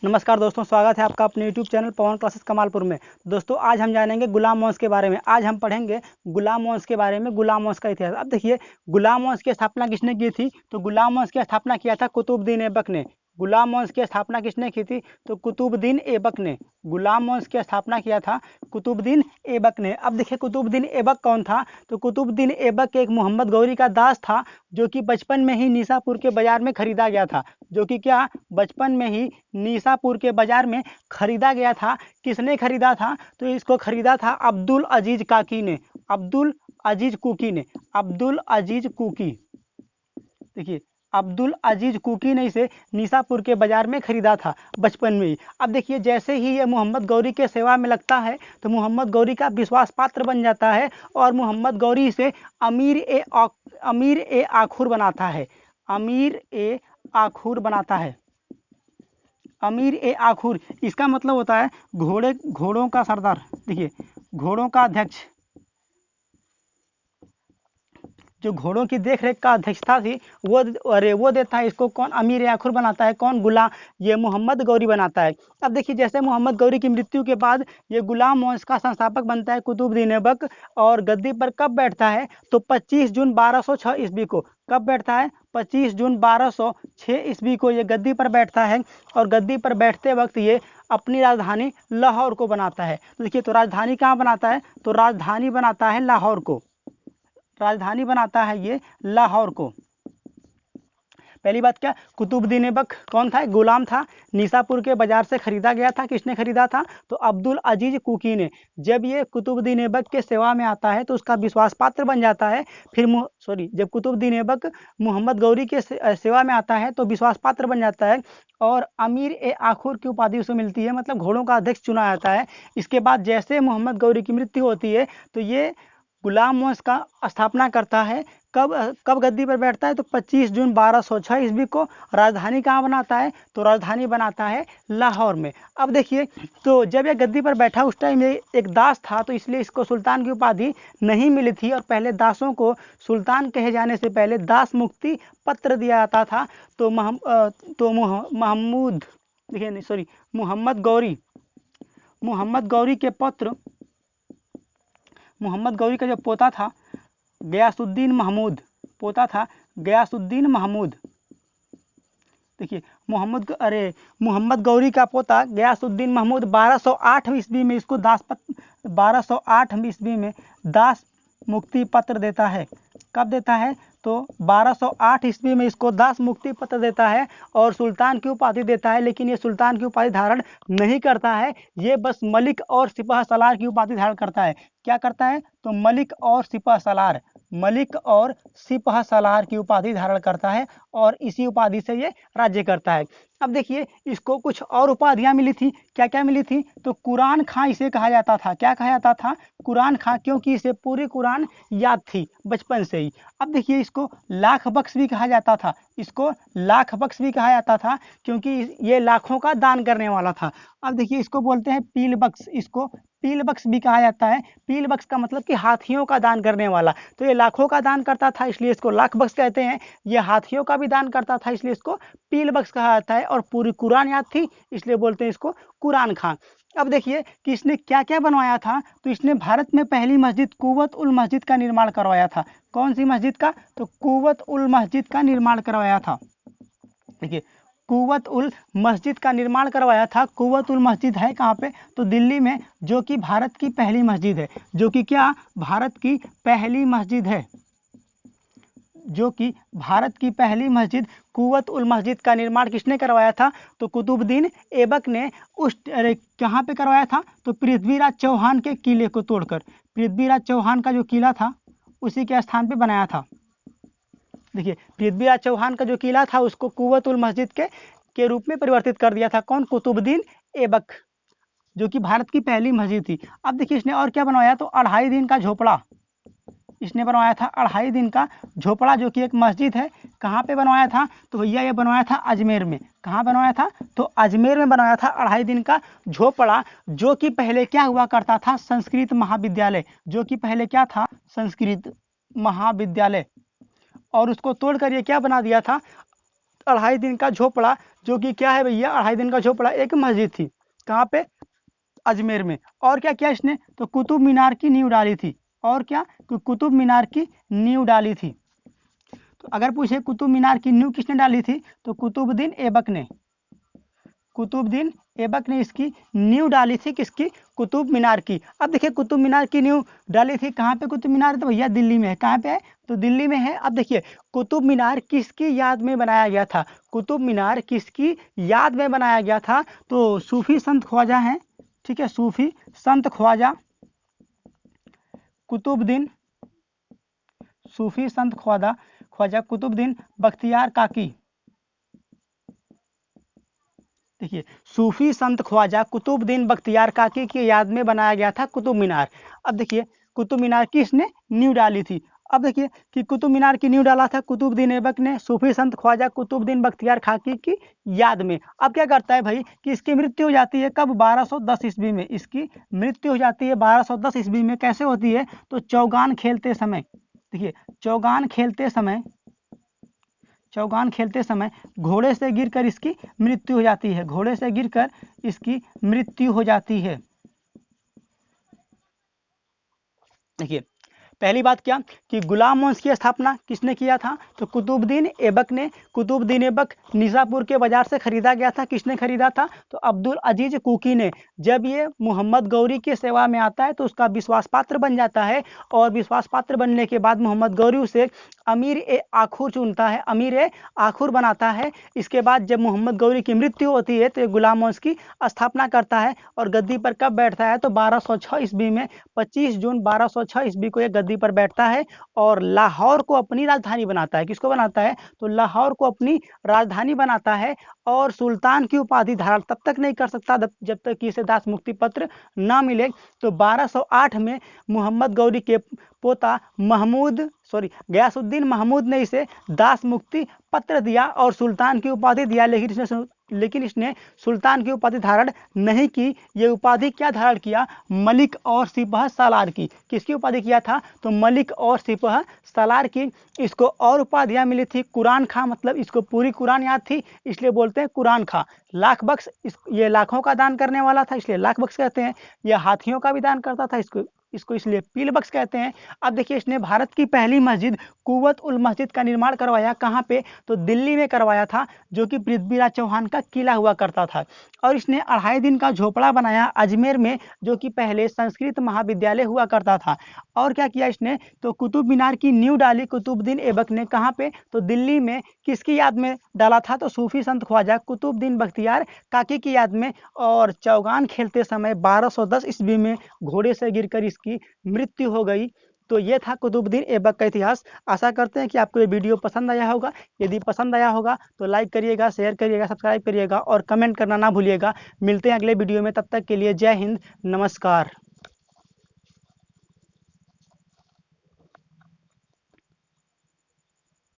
नमस्कार दोस्तों, स्वागत है आपका अपने YouTube चैनल पवन क्लासेस कमालपुर में। दोस्तों आज हम जानेंगे गुलाम वंश के बारे में। आज हम पढ़ेंगे गुलाम वंश के बारे में, गुलाम वंश का इतिहास। अब देखिए, गुलाम वंश की स्थापना किसने की थी? तो गुलाम वंश की स्थापना किया था कुतुबुद्दीन ऐबक ने। गुलाम वंश की स्थापना किसने की थी? तो कुतुबुद्दीन ऐबक ने। गुलाम वंश की स्थापना किया था कुतुबुद्दीन ऐबक ने। अब देखिए, कुतुबुद्दीन ऐबक कौन था? तो कुतुबुद्दीन ऐबक एक मोहम्मद गौरी का दास था, जो कि बचपन में ही निसापुर के बाजार में खरीदा गया था। जो कि क्या, बचपन में ही निसापुर के बाजार में खरीदा गया था। किसने खरीदा था? तो इसको खरीदा था अब्दुल अजीज काकी ने, अब्दुल अजीज कुकी ने, अब्दुल अजीज कुकी। देखिए, अब्दुल अजीज कुकी ने इसे निसापुर के बाजार में खरीदा था बचपन में ही। अब देखिए, जैसे ही ये मोहम्मद गौरी के सेवा में लगता है तो मोहम्मद गौरी का विश्वास पात्र बन जाता है और मोहम्मद गौरी इसे अमीर ए आखुर बनाता है। अमीर ए आखुर बनाता है। अमीर ए आखुर, इसका मतलब होता है घोड़ों का सरदार। देखिए, घोड़ों का अध्यक्ष, जो घोड़ों की देखरेख का अध्यक्षता थी वो देता है इसको। कौन? अमीर ए आखुर बनाता है। कौन? ये मोहम्मद गौरी बनाता है। अब देखिए, जैसे मोहम्मद गौरी की मृत्यु के बाद ये गुलाम वंश का संस्थापक बनता है कुतुबुद्दीन ऐबक। और गद्दी पर कब बैठता है? तो 25 जून 1206 ईस्वी को। कब बैठता है? 25 जून 1206 ईस्वी को ये गद्दी पर बैठता है। और गद्दी पर बैठते वक्त ये अपनी राजधानी लाहौर को बनाता है। तो देखिए, तो राजधानी कहाँ बनाता है? तो राजधानी बनाता है लाहौर को। राजधानी बनाता है ये लाहौर को। पहली बात क्या, कुतुबुद्दीन ऐबक कौन था? गुलाम था, निसापुर के बाजार से खरीदा गया था। किसने खरीदा था? तो अब्दुल अजीज कुकी ने। जब ये कुतुबुद्दीन ऐबक के सेवा में आता है तो उसका विश्वास पात्र बन जाता है। फिर जब कुतुबुद्दीन ऐबक मोहम्मद गौरी के सेवा में आता है तो विश्वास पात्र बन जाता है और अमीर ए आखुर की उपाधि उसे मिलती है, मतलब घोड़ों का अध्यक्ष चुना जाता है। इसके बाद जैसे मोहम्मद गौरी की मृत्यु होती है तो ये गुलाम वंश का स्थापना करता है। कब गद्दी पर बैठता है? तो 25 जून 1206 ईस्वी को। राजधानी कहाँ बनाता है? तो राजधानी बनाता है लाहौर में। अब देखिए, तो जब यह गद्दी पर बैठा उस टाइम ये एक दास था, तो इसलिए इसको सुल्तान की उपाधि नहीं मिली थी। और पहले दासों को सुल्तान कहे जाने से पहले दास मुक्ति पत्र दिया जाता था। तो महमूद, देखिए नहीं सॉरी मोहम्मद गौरी के पुत्र, मोहम्मद गौरी का जो पोता था गयासुद्दीन महमूद, पोता था गयासुद्दीन महमूद। देखिए, मोहम्मद गौरी का पोता गयासुद्दीन महमूद 1208 ईस्वी में इसको 1208 ईस्वी में दास मुक्ति पत्र देता है। कब देता है? तो 1208 ईस्वी में इसको दास मुक्ति पत्र देता है और सुल्तान की उपाधि देता है। लेकिन ये सुल्तान की उपाधि धारण नहीं करता है, ये बस मलिक और सिपह सलार की उपाधि धारण करता है। क्या करता है? तो मलिक और सिपह सलार की उपाधि धारण करता है और इसी उपाधि से ये राज्य करता है। अब देखिए, इसको कुछ और उपाधियां मिली थी। क्या क्या मिली थी? तो कुरान खां इसे कहा जाता था। क्या कहा जाता था? कुरान खां, क्योंकि इसे पूरी कुरान याद थी बचपन से ही। अब देखिए, इसको लाख बख्श भी कहा जाता था। इसको लाख बख्श भी कहा जाता था क्योंकि ये लाखों का दान करने वाला था। अब देखिए, इसको बोलते हैं पील बख्श। इसको पील बख्श भी कहा जाता है। पील बख्श का मतलब कि हाथियों का दान करने वाला। तो ये लाखों का दान करता था, इसलिए इसको लाख बख्श कहते हैं। ये हाथियों का भी दान करता था, इसलिए इसको पील बख्श कहा जाता है। और पूरी कुरान याद थी, इसलिए बोलते हैं इसको कुरान खां। अब देखिए कि इसने क्या क्या बनवाया था। तो इसने भारत में पहली मस्जिद कुव्वत उल मस्जिद का निर्माण करवाया था। कौन सी मस्जिद का? तो कुव्वत उल मस्जिद का निर्माण करवाया था। देखिए, कुव्वत उल मस्जिद का निर्माण करवाया था। कुव्वत उल मस्जिद है कहाँ पे? तो दिल्ली में, जो कि भारत की पहली मस्जिद है। जो कि क्या? भारत की पहली मस्जिद है। जो कि भारत की पहली मस्जिद कुव्वत उल मस्जिद का निर्माण किसने करवाया था? तो कुतुबुद्दीन ऐबक ने। कहाँ पे करवाया था? तो पृथ्वीराज चौहान के किले को तोड़कर। पृथ्वीराज चौहान का जो किला था उसी के स्थान पे बनाया था। देखिए, पृथ्वीराज चौहान का जो किला था उसको कुव्वत उल मस्जिद के रूप में परिवर्तित कर दिया था। कौन? कुतुबुद्दीन ऐबक, जो कि भारत की पहली मस्जिद थी। अब देखिए, इसने और क्या बनवाया? तो 2.5 दिन का झोपड़ा इसने बनवाया था। 2.5 दिन का झोपड़ा, जो कि एक मस्जिद है। कहाँ पे बनवाया था? तो भैया ये बनवाया था अजमेर में। कहाँ बनवाया था? तो अजमेर में बनवाया था 2.5 दिन का झोपड़ा, जो कि पहले क्या हुआ करता था? संस्कृत महाविद्यालय। जो कि पहले क्या था? संस्कृत महाविद्यालय। और उसको तोड़कर ये क्या बना दिया था? 2.5 दिन का झोपड़ा, जो कि क्या है भैया, 2.5 दिन का झोपड़ा एक मस्जिद थी। कहाँ पे? अजमेर में। और क्या किया इसने? तो कुतुब मीनार की नींव डाली थी। और क्या? तो कुतुब मीनार की नींव डाली थी। तो अगर पूछे कुतुब मीनार की नींव किसने डाली थी, तो कुतुबुद्दीन ऐबक ने। कुतुबुद्दीन ऐबक ने इसकी नींव डाली थी, किसकी? कुतुब मीनार की। अब देखिए कुतुब मीनार की नींव डाली थी कहाँ पे? कुतुब मीनार तो भैया दिल्ली में है। कहाँ पे है? तो दिल्ली में है। अब देखिए कुतुब मीनार किसकी याद में बनाया गया था? कुतुब मीनार किसकी याद में बनाया गया था? तो सूफी संत ख्वाजा हैं, ठीक है, सूफी संत ख्वाजा कुतुबुद्दीन, सूफी संत ख्वाजा कुतुबुद्दीन बख्तियार काकी। देखिए सूफी संत ख्वाजा कुतुबुद्दीन बख्तियार काकी की याद में बनाया गया था कुतुब मीनार। अब देखिए कुतुब मीनार किसने नींव डाली थी? अब देखिए कि कुतुब मीनार की नींव डाला था कुतुबुद्दीन ऐबक ने, सूफी संत ख्वाजा कुतुबुद्दीन बख्तियार काकी की याद में। अब क्या करता है भाई कि इसकी मृत्यु हो जाती है कब? 1210 ईस्वी में। इसकी मृत्यु हो जाती है 1210 ईस्वी में। कैसे होती है? तो चौगान खेलते समय। देखिए चौगान खेलते समय घोड़े से गिरकर इसकी मृत्यु हो जाती है। घोड़े से गिरकर इसकी मृत्यु हो जाती है। देखिए पहली बात क्या कि गुलाम वंश की स्थापना किसने किया था? तो कुतुबुद्दीन ऐबक ने। कुतुबुद्दीन ऐबक निज़ापुर के बाजार से खरीदा गया था। किसने खरीदा था? तो अब्दुल अजीज कुकी ने। जब ये मोहम्मद गौरी की सेवा में आता है तो उसका विश्वास पात्र बन जाता है, और विश्वास पात्र बनने के बाद मोहम्मद गौरी उसे अमीर ए आखुर चुनता है, अमीर ए आखुर बनाता है। इसके बाद जब मोहम्मद गौरी की मृत्यु होती है तो ये गुलाम वंश की स्थापना करता है, और गद्दी पर कब बैठता है? तो 1206 ईस्वी में, 25 जून 1206 ईस्वी को ये गद्दी पर बैठता है और लाहौर को अपनी राजधानी बनाता है। किसको बनाता है? तो लाहौर को अपनी राजधानी बनाता है, और सुल्तान की उपाधि धारण तब तक नहीं कर सकता जब तक कि इसे दास मुक्ति पत्र ना मिले। तो 1208 में मोहम्मद गौरी के पोता गयासुद्दीन महमूद ने इसे दास मुक्ति पत्र दिया और सुल्तान की उपाधि दिया, लेकिन इसने सुल्तान की उपाधि धारण नहीं की। ये उपाधि क्या धारण किया? मलिक और सिपह सालार की। किसकी उपाधि किया था? तो मलिक और सिपह सालार की। इसको और उपाधियां मिली थी। कुरान खां, मतलब इसको पूरी कुरान याद थी, इसलिए बोलते हैं कुरान खां। लाख बख्श, ये लाखों का दान करने वाला था, इसलिए लाख बख्श कहते हैं। यह हाथियों का भी दान करता था, इसको इसलिए पील बख्श कहते हैं। अब देखिए इसने भारत की पहली मस्जिद कुव्वत उल मस्जिद का निर्माण करवाया। कहाँ पे? तो दिल्ली में करवाया था, जो कि पृथ्वीराज चौहान का किला हुआ करता था। और इसने 2.5 दिन का झोपड़ा बनाया अजमेर में, जो कि पहले संस्कृत महाविद्यालय हुआ करता था। और क्या किया इसने? तो कुतुब मीनार की नींव डाली कुतुबुद्दीन ऐबक ने। कहाँ पे? तो दिल्ली में। किसकी याद में डाला था? तो सूफी संत ख्वाजा कुतुबुद्दीन बख्तियार काकी की याद में। और चौगान खेलते समय 1210 ईस्वी में घोड़े से गिरकर इसकी मृत्यु हो गई। तो ये था कुतुबुद्दीन ऐबक का इतिहास। आशा करते हैं कि आपको ये वीडियो पसंद आया होगा। यदि पसंद आया होगा तो लाइक करिएगा, शेयर करिएगा, सब्सक्राइब करिएगा और कमेंट करना ना भूलिएगा। मिलते हैं अगले वीडियो में, तब तक के लिए जय हिंद, नमस्कार।